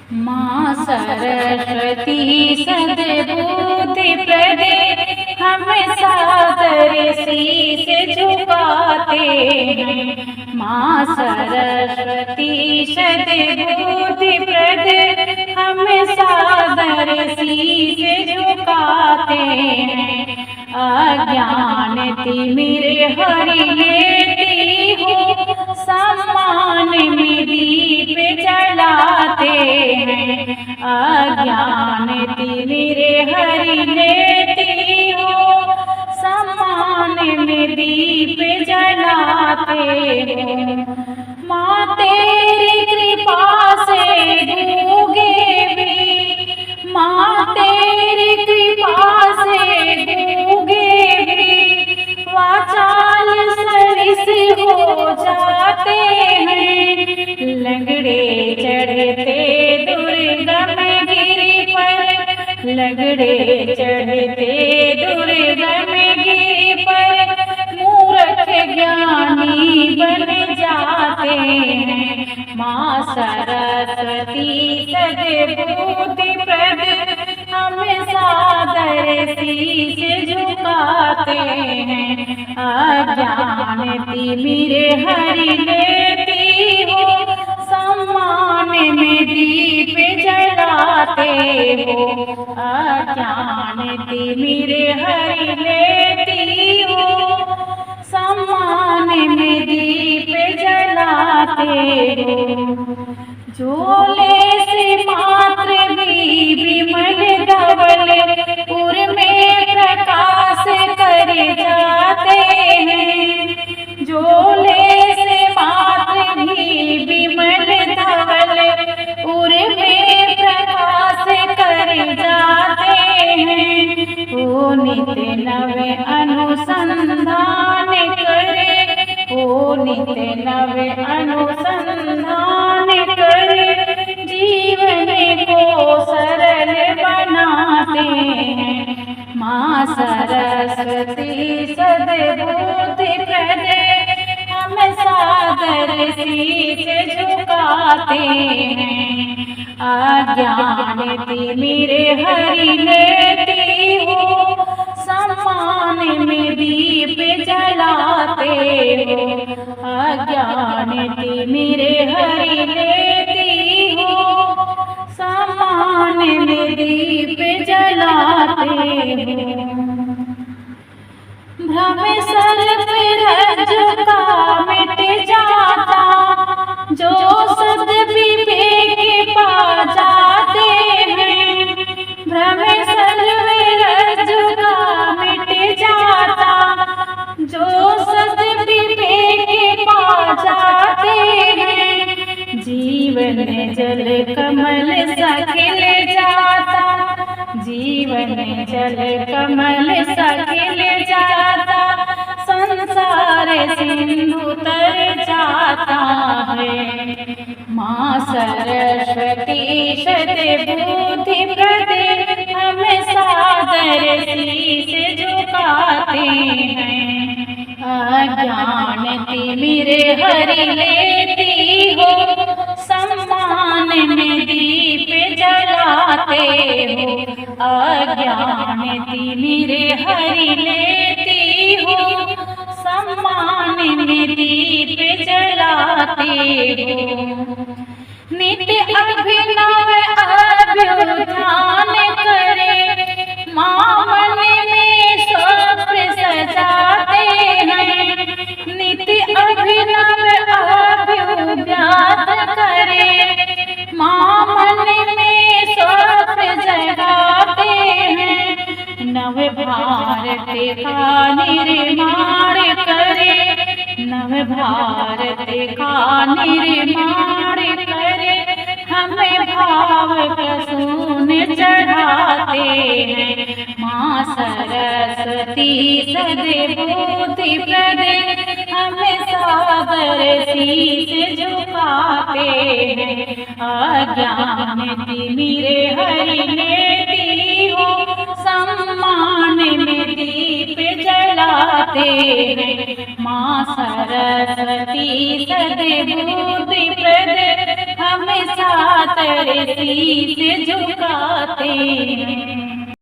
माँ सरस्वती सद्बुद्धि प्रदे, हम सादर शीश झुकाते हैं। माँ सरस्वती सद्बुद्धि प्रदे, हम सादर शीश झुकाते हैं। अज्ञान तिमिर हरि लेती हो, सम्मान में दीप जलाते हैं। अज्ञान तिमिर हरि लेती हो, सम्मान में दीप जलाते हैं। माँ तेरी कृपा से डूबे भी, माँ तेरी कृपा से डूबे भी, वाचाल सरिस हो जाते हैं। लगड़े चढ़ते दुर्गम गिरि पर, लगड़े चढ़ते दुर्गम गिरि पर, मूर्ख ज्ञानी बन जाते हैं। माँ सरस्वती सद्बुद्धि प्रदे, हम सादर शीश झुकाते हैं। अज्ञान तिमिर हरि लेती हो, सम्मान में दीप जलाते हो। अज्ञान तिमिर हरि लेती हो, सम्मान में दीप जलाते हो। झोले से मात्र भी विमल धवल, पुर में प्रकाश कर जाते हैं। झोले से मात्र भी विमल धवल, पुर में प्रकाश कर जाते हैं। ओ नित नव अनुसंधान करे, ओ नित नव अनुसंधान करे, जीवन को सरल बनाते हैं। माँ सरस्वती सद्बुद्धि प्रदे, हम सादर शीश झुकाते हैं। अज्ञान तिमिर हरि लेती हो, सम्मान में दीप जलाते हो। अज्ञान तिमिर हरि लेती हो, सम्मान में दीप जलाते हो। भ्रम सर्प रज्जु का मिट जाता, जो सद्विवेक पा जाते हैं। भ्रम सर्प रज्जु का मिट जाता, जो सद्विवेक पा जाते हैं। जीवन जल कमल सा खिल जाता, जीवन जल कमल सा खिल जाता, संसार सिंधु तर जाता है। माँ सरस्वती सद्बुद्धि प्रदे, हम सादर शीश झुकाते हैं। अज्ञान तिमिर हरि लेती हो, सम्मान में दीप जलाते हो। अज्ञान तिमिर हरि लेती हो, सम्मान में दीप जलाते हो। नित्य अभिनव अभ्युत्थान करे, माँ मन में स्वप्न सजाते हैं। नित्य अभिनव अभ्युत्थान करे, माँ मन में स्वप्न जगाते हैं। नव भारत का निर्माण करे, नव भारत का निर्माण करे, हमें भाव प्रसून चढ़ाते हैं। माँ सरस्वती सद्बुद्धि प्रदे, हमें सादर शीश झुकाते हैं। अज्ञान तिमिर हरि लेती हो, सम्मान में दीप जलाते हैं। माँ सरस्वती सद्बुद्धि प्रदे, हमेशा तेरे शीश झुकाते हैं।